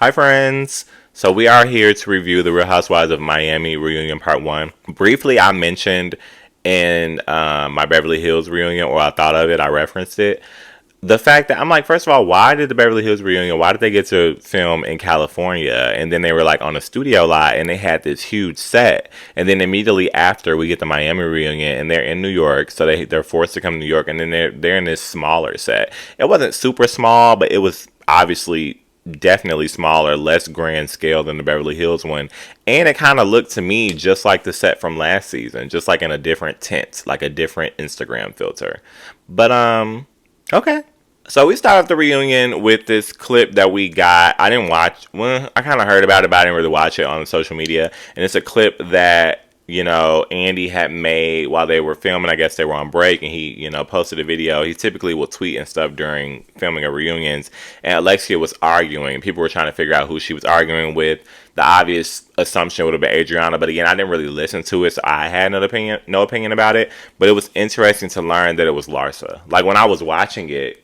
Hi, friends. So we are here to review the Real Housewives of Miami reunion part one. Briefly, I mentioned in my Beverly Hills reunion, or I thought of it, I referenced it. The fact that I'm like, first of all, why did the Beverly Hills reunion? Why did they get to film in California? And then they were like on a studio lot, and they had this huge set. And then immediately after, we get the Miami reunion, and they're in New York, so they're forced to come to New York, and then they're in this smaller set. It wasn't super small, but it was obviously definitely smaller, less grand scale than the Beverly Hills one. And it kind of looked to me just like the set from last season, just like in a different tint, like a different Instagram filter. But okay. So we start off the reunion with this clip that we got. I didn't watch. Well, I kind of heard about it, but I didn't really watch it on social media. And it's a clip that Andy had made while they were filming. I guess they were on break, and he posted a video. He typically will tweet and stuff during filming of reunions. And Alexia was arguing. People were trying to figure out who she was arguing with. The obvious assumption would have been Adriana, but again, I didn't really listen to it, so I had no opinion about it. But it was interesting to learn that it was Larsa. Like when I was watching it,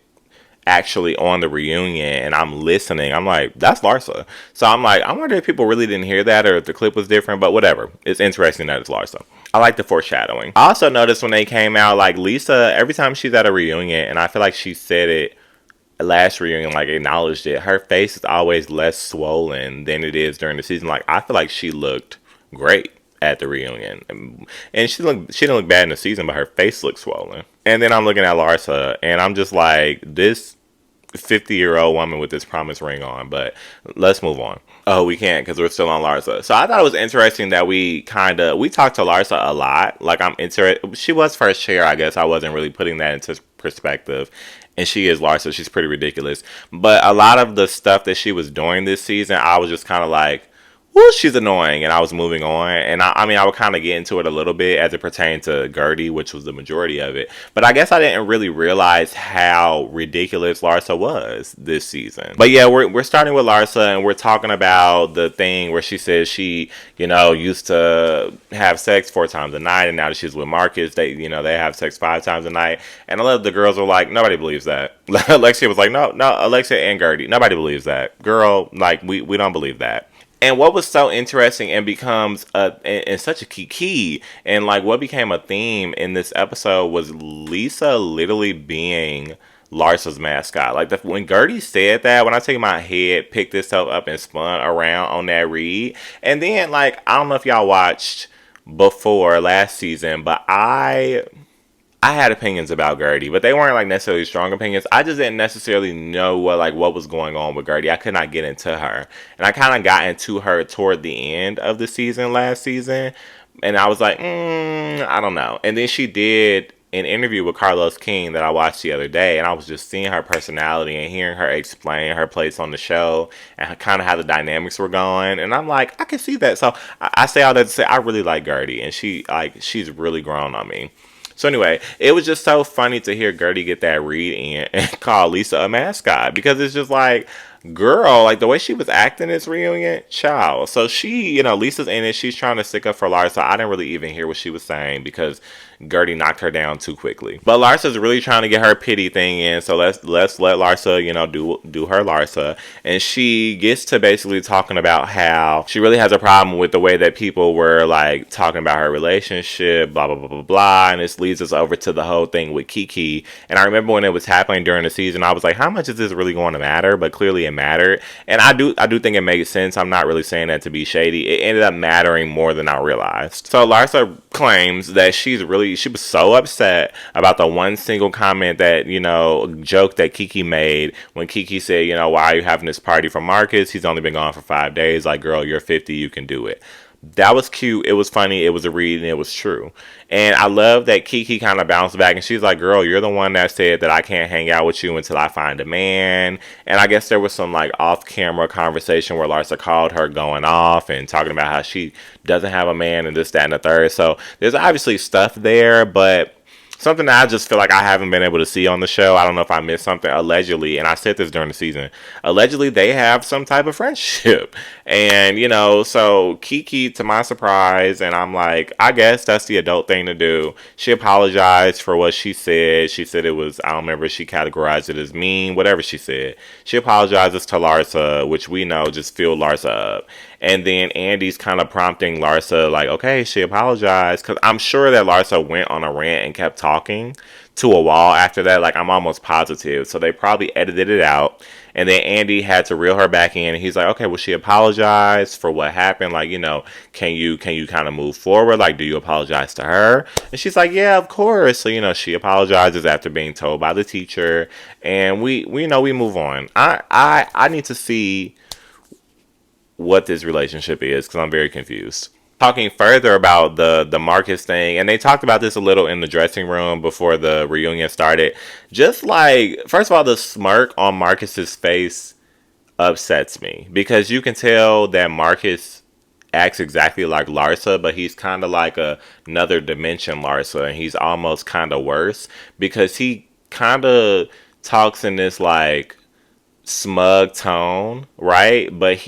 actually on the reunion and I'm listening, I'm like, that's Larsa. So I'm like, I wonder if people really didn't hear that or if the clip was different, but whatever. It's interesting that it's Larsa. I like the foreshadowing. I also noticed when they came out, like Lisa, every time she's at a reunion, and I feel like she said it last reunion, like acknowledged it, her face is always less swollen than it is during the season. Like I feel like she looked great at the reunion, and she didn't look bad in the season, but her face looked swollen. And then I'm looking at Larsa, and I'm just like, this 50-year-old woman with this promise ring on. But let's move on. Oh, we can't because we're still on Larsa. So I thought it was interesting that we talked to Larsa a lot. Like I'm interested. She was first chair, I guess. I wasn't really putting that into perspective. And she is Larsa. She's pretty ridiculous. But a lot of the stuff that she was doing this season, I was just kind of like, well, she's annoying, and I was moving on. And I mean, I would kind of get into it a little bit as it pertained to Gertie, which was the majority of it. But I guess I didn't really realize how ridiculous Larsa was this season. But yeah, we're starting with Larsa, and we're talking about the thing where she says she, used to have sex 4 times a night, and now that she's with Marcus, they have sex 5 times a night. And a lot of the girls were like, nobody believes that. Alexia was like, no, Alexia and Gertie, nobody believes that. Girl, like, we don't believe that. And what was so interesting and becomes and such a key and like what became a theme in this episode was Lisa literally being Larsa's mascot. Like when Gertie said that, when I tell you my head picked itself up and spun around on that read. And then like, I don't know if y'all watched before last season, but I had opinions about Gertie, but they weren't like necessarily strong opinions. I just didn't necessarily know what was going on with Gertie. I could not get into her, and I kind of got into her toward the end of the season last season, and I was like, I don't know. And then she did an interview with Carlos King that I watched the other day, and I was just seeing her personality and hearing her explain her place on the show and kind of how the dynamics were going, and I'm like, I can see that. So I say all that to say I really like Gertie, and she's really grown on me. So anyway, it was just so funny to hear Gertie get that read in and call Lisa a mascot because it's just like, girl, like the way she was acting this reunion, child. So she, Lisa's in it. She's trying to stick up for Larsa. I didn't really even hear what she was saying because Gertie knocked her down too quickly. But Larsa's really trying to get her pity thing in. So let's let Larsa, do her Larsa. And she gets to basically talking about how she really has a problem with the way that people were like talking about her relationship, blah, blah, blah, blah, blah. And this leads us over to the whole thing with Kiki. And I remember when it was happening during the season, I was like, how much is this really going to matter? But clearly it mattered. And I do think it made sense. I'm not really saying that to be shady. It ended up mattering more than I realized. So Larsa claims that she was so upset about the one single comment that, joke that Kiki made when Kiki said, why are you having this party for Marcus? He's only been gone for 5 days. Like, girl, you're 50, you can do it. That was cute. It was funny. It was a read, and it was true. And I love that Kiki kind of bounced back, and she's like, girl, you're the one that said that I can't hang out with you until I find a man. And I guess there was some like off-camera conversation where Larsa called her going off and talking about how she doesn't have a man and this, that, and the third. So there's obviously stuff there, but something that I just feel like I haven't been able to see on the show. I don't know if I missed something. Allegedly, and I said this during the season, allegedly they have some type of friendship. And, so Kiki, to my surprise, and I'm like, I guess that's the adult thing to do. She apologized for what she said. She said it was, I don't remember, she categorized it as mean, whatever she said. She apologizes to Larsa, which we know just filled Larsa up. And then Andy's kind of prompting Larsa, like, okay, she apologized. Because I'm sure that Larsa went on a rant and kept talking to a wall after that. Like, I'm almost positive. So they probably edited it out. And then Andy had to reel her back in. And he's like, okay, well, she apologized for what happened. Like, can you kind of move forward? Like, do you apologize to her? And she's like, yeah, of course. So, she apologizes after being told by the teacher. And we move on. I need to see what this relationship is because I'm very confused. Talking further about the Marcus thing, and they talked about this a little in the dressing room before the reunion started. Just like, first of all, the smirk on Marcus's face upsets me because you can tell that Marcus acts exactly like Larsa, but he's kind of like another dimension Larsa, and he's almost kind of worse because he kind of talks in this like smug tone, right? But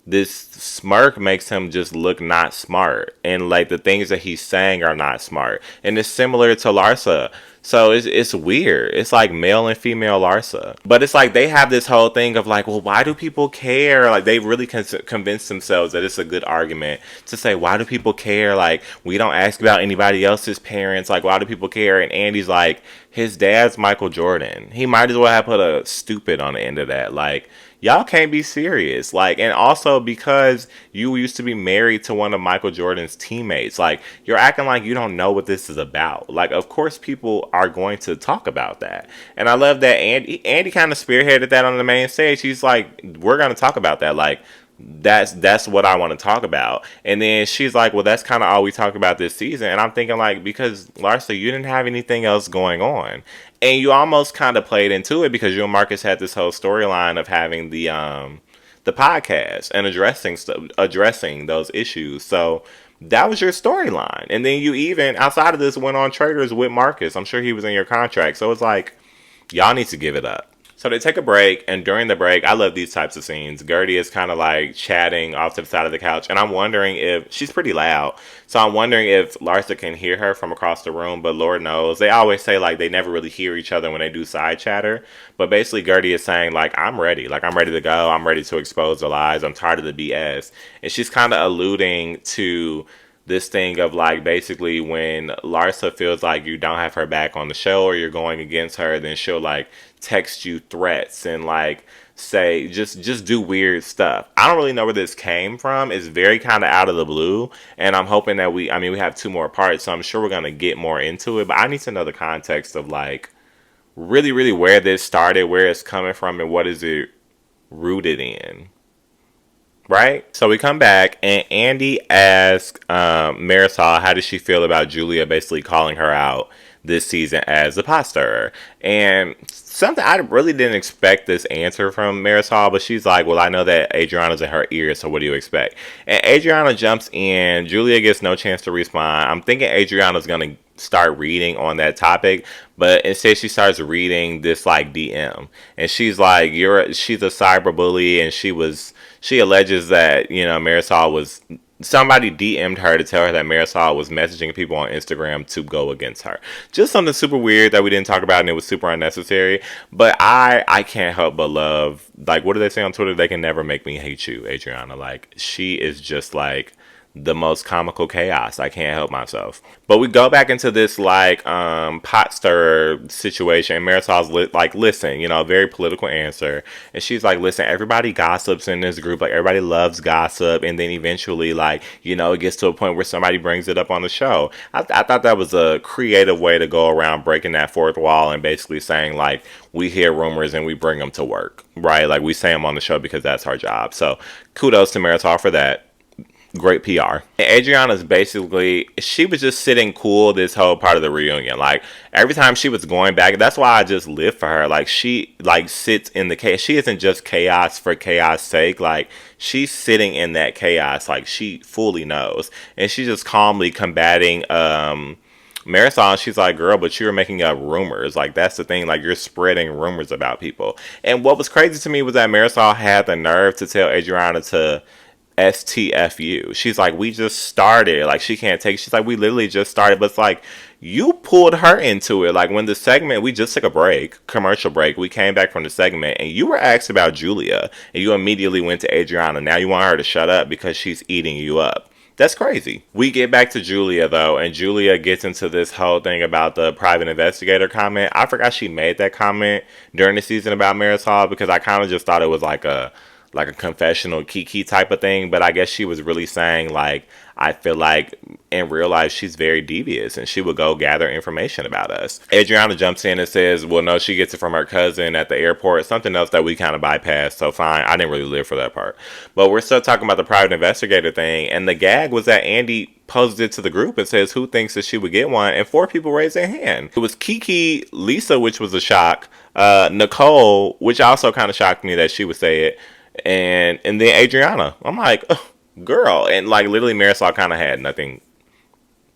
this smirk makes him just look not smart, and like the things that he's saying are not smart, and it's similar to Larsa. So it's weird. It's like male and female Larsa, but it's like they have this whole thing of like, well, why do people care? Like they really convince themselves that it's a good argument to say, why do people care? Like we don't ask about anybody else's parents. Like why do people care? And Andy's like, his dad's Michael Jordan. He might as well have put a stupid on the end of that. Like y'all can't be serious. Like, and also because you used to be married to one of Michael Jordan's teammates, like you're acting like you don't know what this is about. Like, of course people are going to talk about that. And I love that Andy kind of spearheaded that on the main stage. He's like, we're going to talk about that. Like, that's what I want to talk about. And then she's like, well, that's kind of all we talk about this season. And I'm thinking like, because Larsa, you didn't have anything else going on. And you almost kind of played into it because you and Marcus had this whole storyline of having the podcast and addressing those issues. So that was your storyline. And then you even outside of this went on Traders with Marcus. I'm sure he was in your contract. So it's like, y'all need to give it up. So they take a break, and during the break, I love these types of scenes. Gertie is kind of like chatting off to the side of the couch, and I'm wondering if she's pretty loud. So I'm wondering if Larsa can hear her from across the room, but Lord knows. They always say like they never really hear each other when they do side chatter. But basically, Gertie is saying like, I'm ready. Like, I'm ready to go. I'm ready to expose the lies. I'm tired of the BS. And she's kind of alluding to this thing of like basically when Larsa feels like you don't have her back on the show or you're going against her, then she'll like text you threats and like say just do weird stuff. I don't really know where this came from. It's very kind of out of the blue, and I'm hoping that we have 2 more parts, so I'm sure we're going to get more into it, but I need to know the context of like really where this started, where it's coming from, and what is it rooted in. Right? So we come back and Andy asks Marisol how does she feel about Julia basically calling her out this season as the pot stirrer. And something I really didn't expect this answer from Marisol, but she's like, well, I know that Adriana's in her ear, so what do you expect? And Adriana jumps in. Julia gets no chance to respond. I'm thinking Adriana's going to start reading on that topic, but instead she starts reading this like DM. And she's like, she's a cyberbully, and she alleges that, Marisol was somebody DM'd her to tell her that Marisol was messaging people on Instagram to go against her. Just something super weird that we didn't talk about, and it was super unnecessary. But I can't help but love, like, what do they say on Twitter? They can never make me hate you, Adriana. Like, she is just like the most comical chaos. I can't help myself. But we go back into this like pot stirrer situation, and Marisol's like, listen, a very political answer, and she's like, listen, everybody gossips in this group, like everybody loves gossip, and then eventually like it gets to a point where somebody brings it up on the show. I thought that was a creative way to go around breaking that fourth wall and basically saying like, we hear rumors and we bring them to work, right? Like we say them on the show because that's our job. So kudos to Marisol for that. Great PR. And Adriana's basically, she was just sitting cool this whole part of the reunion. Like, every time she was going back, that's why I just live for her. Like, she, like, sits in the chaos. She isn't just chaos for chaos sake. Like, she's sitting in that chaos. Like, she fully knows. And she's just calmly combating, Marisol, she's like, girl, but you were making up rumors. Like, that's the thing. Like, you're spreading rumors about people. And what was crazy to me was that Marisol had the nerve to tell Adriana to STFU. She's like, we just started. Like, she can't take. She's like, we literally just started. But it's like, you pulled her into it. Like, when the segment, we just took a break, commercial break. We came back from the segment, and you were asked about Julia, and you immediately went to Adriana. Now you want her to shut up because she's eating you up. That's crazy. We get back to Julia though, and Julia gets into this whole thing about the private investigator comment. I forgot she made that comment during the season about Marisol because I kind of just thought it was like a confessional Kiki type of thing, but I guess she was really saying like, I feel like in real life she's very devious and she would go gather information about us. Adriana jumps in and says, well, no, she gets it from her cousin at the airport, something else that we kind of bypassed, so fine. I didn't really live for that part. But we're still talking about the private investigator thing, and the gag was that Andy posted it to the group and says who thinks that she would get one, and 4 people raised their hand. It was Kiki, Lisa, which was a shock, Nicole, which also kind of shocked me that she would say it, and then Adriana. I'm like, oh, girl. And like literally Marisol kind of had nothing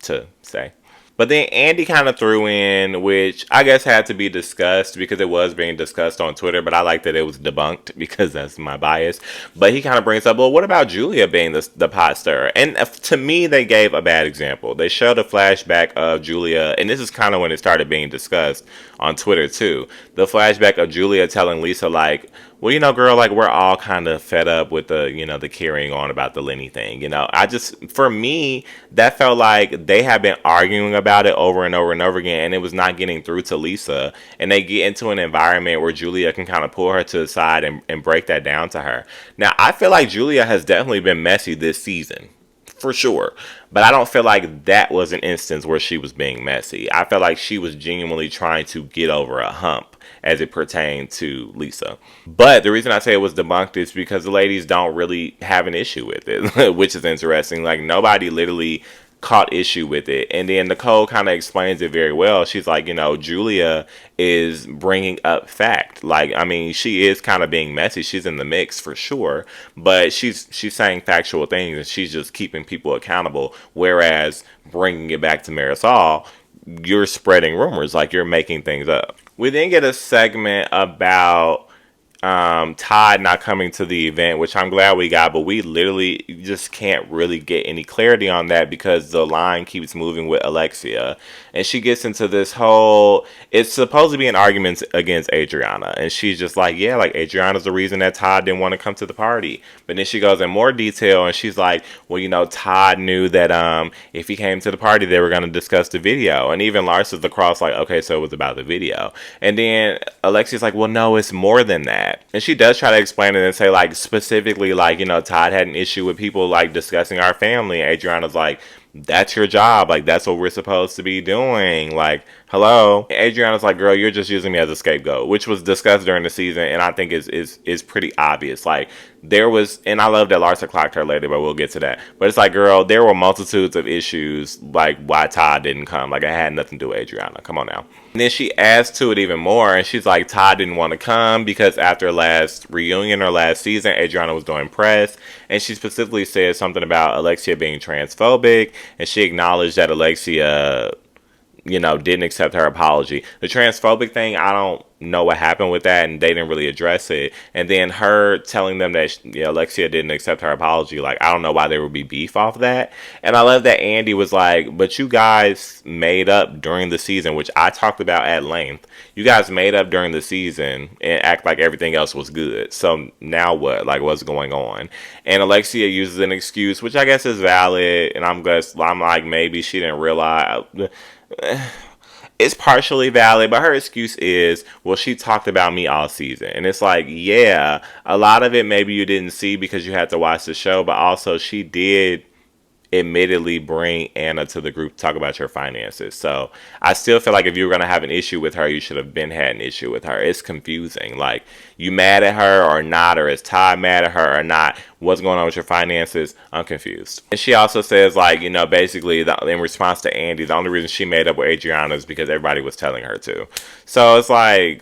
to say. But then Andy kind of threw in, which I guess had to be discussed because it was being discussed on Twitter, but I like that it was debunked because that's my bias. But he kind of brings up, well, what about Julia being the pot stirrer? And to me, they gave a bad example. They showed a flashback of Julia, and this is kind of when it started being discussed on Twitter too. The flashback of Julia telling Lisa, like, well, you know, girl, like, we're all kind of fed up with the, you know, the carrying on about the Lenny thing. You know, for me, that felt like they have been arguing about it over and over and over again, and it was not getting through to Lisa. And they get into an environment where Julia can kind of pull her to the side and break that down to her. Now, I feel like Julia has definitely been messy this season. For sure. But I don't feel like that was an instance where she was being messy. I felt like she was genuinely trying to get over a hump as it pertained to Lisa. But the reason I say it was debunked is because the ladies don't really have an issue with it, which is interesting. Like, nobody literally caught issue with it. And then Nicole kind of explains it very well. She's like, you know, Julia is bringing up fact. Like, I mean, she is kind of being messy. She's in the mix for sure, but she's saying factual things and she's just keeping people accountable. Whereas bringing it back to Marisol, you're spreading rumors, like you're making things up. We then get a segment about Todd not coming to the event, which I'm glad we got, but we literally just can't really get any clarity on that because the line keeps moving with Alexia, and she gets into this whole, it's supposed to be an argument against Adriana, and she's just like, yeah, like Adriana's the reason that Todd didn't want to come to the party. But then she goes in more detail and she's like, well, you know, Todd knew that if he came to the party they were going to discuss the video, and even Larsa's across like, okay, so it was about the video. And then Alexia's like, well, no, it's more than that. And she does try to explain it and say, like, specifically, like, you know, Todd had an issue with people, like, discussing our family. And Adriana's like, that's your job. Like, that's what we're supposed to be doing. Like, hello. And Adriana's like, girl, you're just using me as a scapegoat, which was discussed during the season. And I think is pretty obvious. Like, there was, and I love that Larsa clocked her later, but we'll get to that. But it's like, girl, there were multitudes of issues, like, why Todd didn't come. Like, it had nothing to do with Adriana. Come on now. And then she adds to it even more, and she's like, Todd didn't want to come because after last reunion or last season, Adriana was doing press, and she specifically said something about Alexia being transphobic, and she acknowledged that Alexia, you know, didn't accept her apology. The transphobic thing, I don't know what happened with that, and they didn't really address it. And then her telling them that Alexia didn't accept her apology, like, I don't know why there would be beef off that. And I love that Andy was like, but you guys made up during the season, which I talked about at length. You guys made up during the season and act like everything else was good. So now what? Like, what's going on? And Alexia uses an excuse, which I guess is valid, and I'm like, maybe she didn't realize. It's partially valid, but her excuse is, well, she talked about me all season. And it's like, yeah, a lot of it maybe you didn't see because you had to watch the show, but also she did admittedly bring Anna to the group to talk about your finances. So I still feel like if you were going to have an issue with her, you should have been had an issue with her. It's confusing. Like, you mad at her or not, or is Todd mad at her or not? What's going on with your finances? I'm confused. And she also says, like, you know, basically in response to Andy, the only reason she made up with Adriana is because everybody was telling her to. So it's like,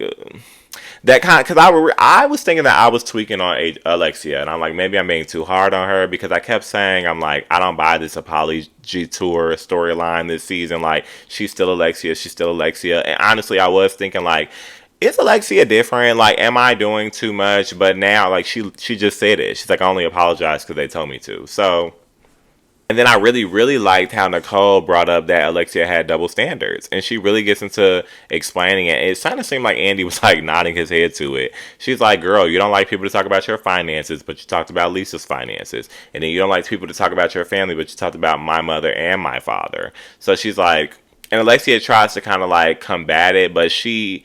That kind because I was thinking that I was tweaking on Alexia, and I'm like, maybe I'm being too hard on her because I kept saying, I'm like, I don't buy this apology tour storyline this season. Like, she's still Alexia, she's still Alexia. And honestly, I was thinking, like, is Alexia different? Like, am I doing too much? But now, like, she just said it. She's like, I only apologize because they told me to. So, and then I really, really liked how Nicole brought up that Alexia had double standards. And she really gets into explaining it. It kind of seemed like Andy was like nodding his head to it. She's like, girl, you don't like people to talk about your finances, but you talked about Lisa's finances. And then you don't like people to talk about your family, but you talked about my mother and my father. So she's like, and Alexia tries to kind of like combat it, but she's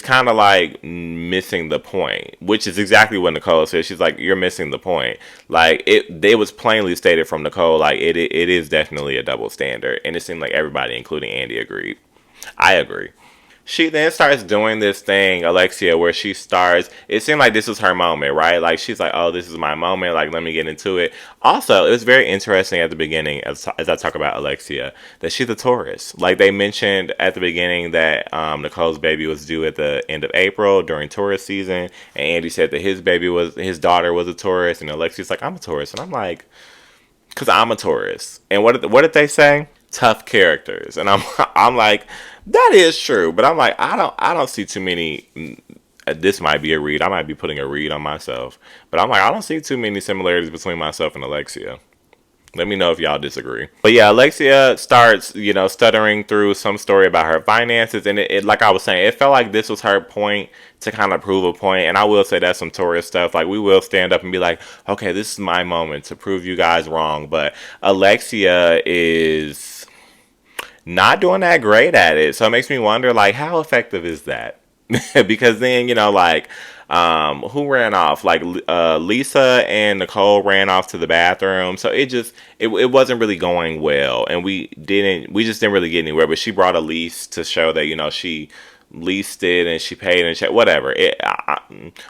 kind of like missing the point, which is exactly what Nicole said. She's like, you're missing the point. Like, it was plainly stated from Nicole, like, it is definitely a double standard. And it seemed like everybody, including Andy, agreed. I agree. She then starts doing this thing, Alexia, where she starts. It seemed like this was her moment, right? Like, she's like, oh, this is my moment. Like, let me get into it. Also, it was very interesting at the beginning, as I talk about Alexia, that she's a Taurus. Like, they mentioned at the beginning that Nicole's baby was due at the end of April during Taurus season. And Andy said that his daughter was a Taurus. And Alexia's like, I'm a Taurus. And I'm like, because I'm a Taurus. And what did they say? Tough characters. And I'm like, that is true, but I'm like, I don't see too many. This might be a read. I might be putting a read on myself, but I'm like, I don't see too many similarities between myself and Alexia. Let me know if y'all disagree. But yeah, Alexia starts, stuttering through some story about her finances. And it, like I was saying, it felt like this was her point to kind of prove a point. And I will say that's some Taurus stuff. Like, we will stand up and be like, okay, this is my moment to prove you guys wrong. But Alexia is not doing that great at it. So it makes me wonder, like, how effective is that? Because then, like, who ran off? Like, Lisa and Nicole ran off to the bathroom. So it wasn't really going well. And we just didn't really get anywhere. But she brought a lease to show that, she leased it and she paid and check, whatever.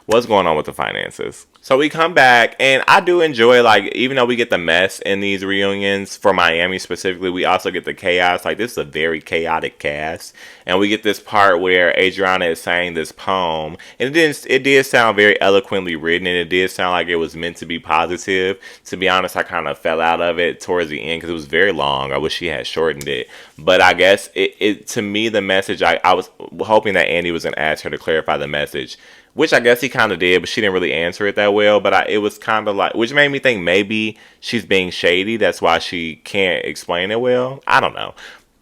What's going on with the finances? So we come back, and I do enjoy, like, even though we get the mess in these reunions for Miami specifically, we also get the chaos. Like, this is a very chaotic cast, and we get this part where Adriana is saying this poem, and it did sound very eloquently written, and it did sound like it was meant to be positive. To be honest, I kind of fell out of it towards the end because it was very long. I wish she had shortened it, but I guess it to me, the message, I was hoping that Andy was going to ask her to clarify the message, which I guess he kind of did, but she didn't really answer it that well. But it was kind of like, which made me think maybe she's being shady. That's why she can't explain it well. I don't know.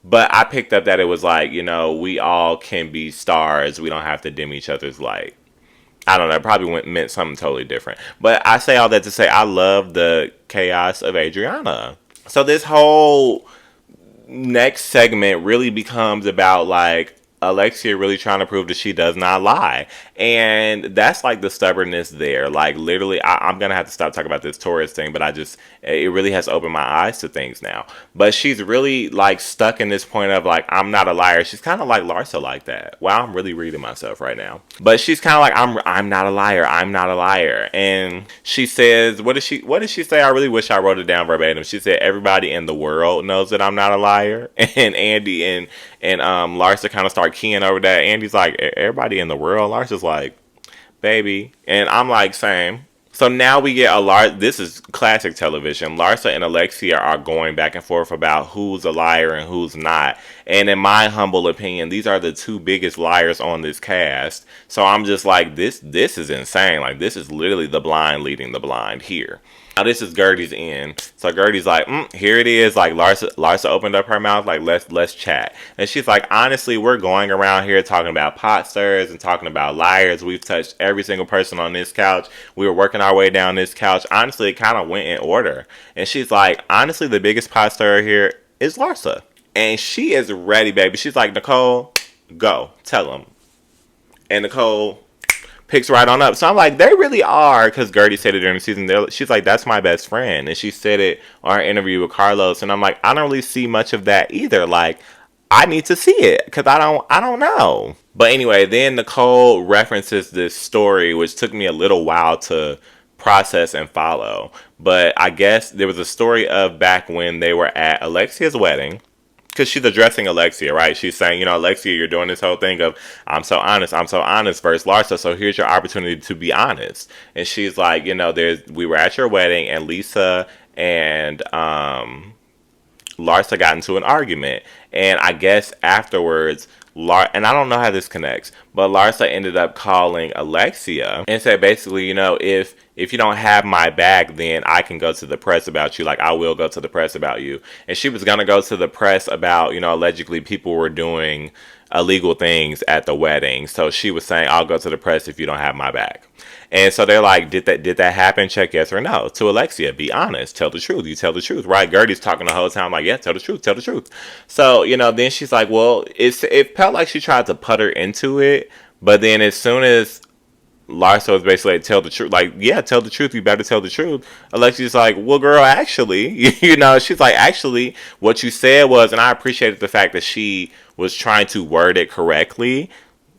But I picked up that it was like, we all can be stars. We don't have to dim each other's light. I don't know. It probably meant something totally different. But I say all that to say I love the chaos of Adriana. So this whole next segment really becomes about, like, Alexia really trying to prove that she does not lie. And that's like the stubbornness there. Like, literally, I'm going to have to stop talking about this Taurus thing, but it really has opened my eyes to things now. But she's really, like, stuck in this point of, like, I'm not a liar. She's kind of like Larsa like that. Wow, I'm really reading myself right now. But she's kind of like, I'm not a liar. I'm not a liar. And she says, what did she say? I really wish I wrote it down verbatim. She said, everybody in the world knows that I'm not a liar. And Andy and Larsa kind of start keying over that. Andy's like, everybody in the world? Larsa's like, baby. And I'm like, same. So now we get this is classic television. Larsa and Alexia are going back and forth about who's a liar and who's not. And in my humble opinion, these are the two biggest liars on this cast. So I'm just like, this is insane. Like, this is literally the blind leading the blind here. Now this is Gertie's end. So Gertie's like, here it is. Like, Larsa opened up her mouth, like, let's chat. And she's like, honestly, we're going around here talking about pot stirrers and talking about liars. We've touched every single person on this couch. We were working our way down this couch. Honestly, it kind of went in order. And she's like, honestly, the biggest pot stirrer here is Larsa. And she is ready, baby. She's like, Nicole, go. Tell him. And Nicole picks right on up. So I'm like, they really are, because Gertie said it during the season. She's like, that's my best friend. And she said it on her interview with Carlos. And I'm like, I don't really see much of that either. Like, I need to see it, because I don't know. But anyway, then Nicole references this story, which took me a little while to process and follow. But I guess there was a story of back when they were at Alexia's wedding. because she's addressing Alexia, right? She's saying, Alexia, you're doing this whole thing of I'm so honest versus Larsa. So here's your opportunity to be honest. And she's like, we were at your wedding, and Lisa and Larsa got into an argument, and I guess afterwards, and I don't know how this connects, but Larsa ended up calling Alexia and said basically, if you don't have my back, then I can go to the press about you. Like, I will go to the press about you. And she was gonna go to the press about, allegedly people were doing illegal things at the wedding. So she was saying, I'll go to the press if you don't have my back. And so they're like, did that happen? Check yes or no. To Alexia, be honest, tell the truth. You tell the truth, right? Gertie's talking the whole time like, yeah, tell the truth, tell the truth. So, then she's like, well, it felt like she tried to putter into it, but then as soon as Larsa was basically like, tell the truth, like, yeah, tell the truth, you better tell the truth. Alexia's like, well, girl, actually, she's like, actually, what you said was, and I appreciated the fact that she was trying to word it correctly.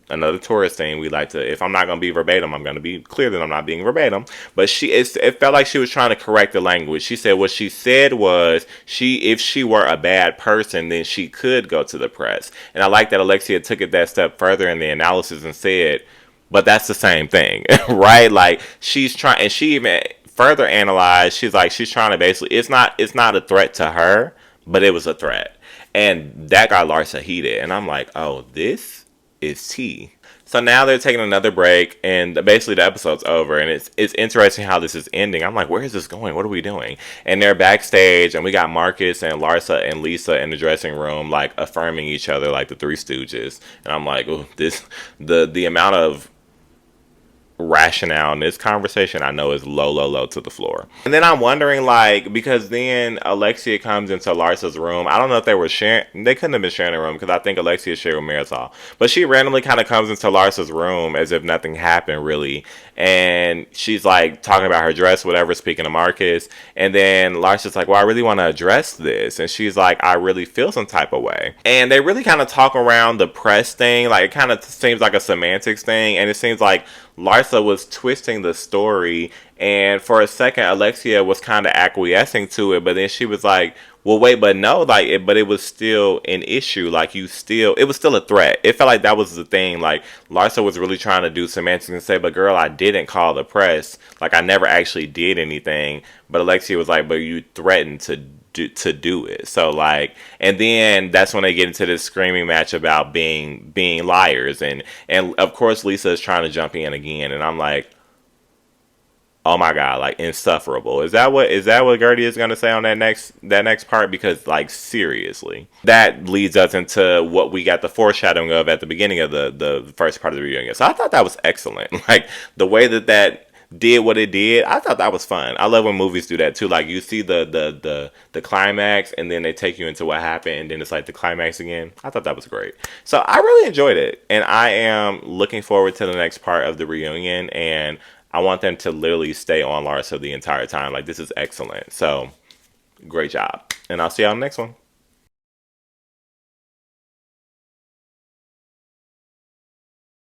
Another tourist thing, we like to, if I'm not going to be verbatim, I'm going to be clear that I'm not being verbatim. But it felt like she was trying to correct the language. She said what she said was, if she were a bad person, then she could go to the press. And I like that Alexia took it that step further in the analysis and said, but that's the same thing, right? Like, she's trying, and she even further analyzed, she's trying to basically, it's not a threat to her, but it was a threat. And that got Larsa heated. And I'm like, oh, this is tea. So now they're taking another break, and basically the episode's over, and it's interesting how this is ending. I'm like, where is this going? What are we doing? And they're backstage, and we got Marcus and Larsa and Lisa in the dressing room, like, affirming each other like the Three Stooges. And I'm like, oh, the amount of rationale in this conversation I know is low to the floor. And then I'm wondering, like, because then Alexia comes into Larsa's room. I don't know if they couldn't have been sharing a room, because I think Alexia shared with Marisol, but she randomly kind of comes into Larsa's room as if nothing happened really, and she's like talking about her dress, whatever, speaking to Marcus. And then Larsa's like, well, I really want to address this, and she's like, I really feel some type of way. And they really kind of talk around the press thing. Like, it kind of seems like a semantics thing, and it seems like Larsa was twisting the story, and for a second Alexia was kind of acquiescing to it, but then she was like, well, wait, but no, like, but it was still an issue. Like, it was still a threat. It felt like that was the thing. Like, Larsa was really trying to do semantics and say, but girl, I didn't call the press. Like, I never actually did anything. But Alexia was like, but you threatened to do it. So, like, and then that's when they get into this screaming match about being liars, and of course Lisa is trying to jump in again, and I'm like, oh my god, like, insufferable. Is that what Gertie is gonna say on that next part? Because, like, seriously, that leads us into what we got the foreshadowing of at the beginning of the first part of the reunion. So I thought that was excellent. Like, the way that did what it did, I thought that was fun. I love when movies do that too. Like, you see the climax, and then they take you into what happened, and then it's like the climax again. I thought that was great. So I really enjoyed it, and I am looking forward to the next part of the reunion, and I want them to literally stay on Larsa the entire time. Like, this is excellent. So great job, and I'll see y'all on the next one.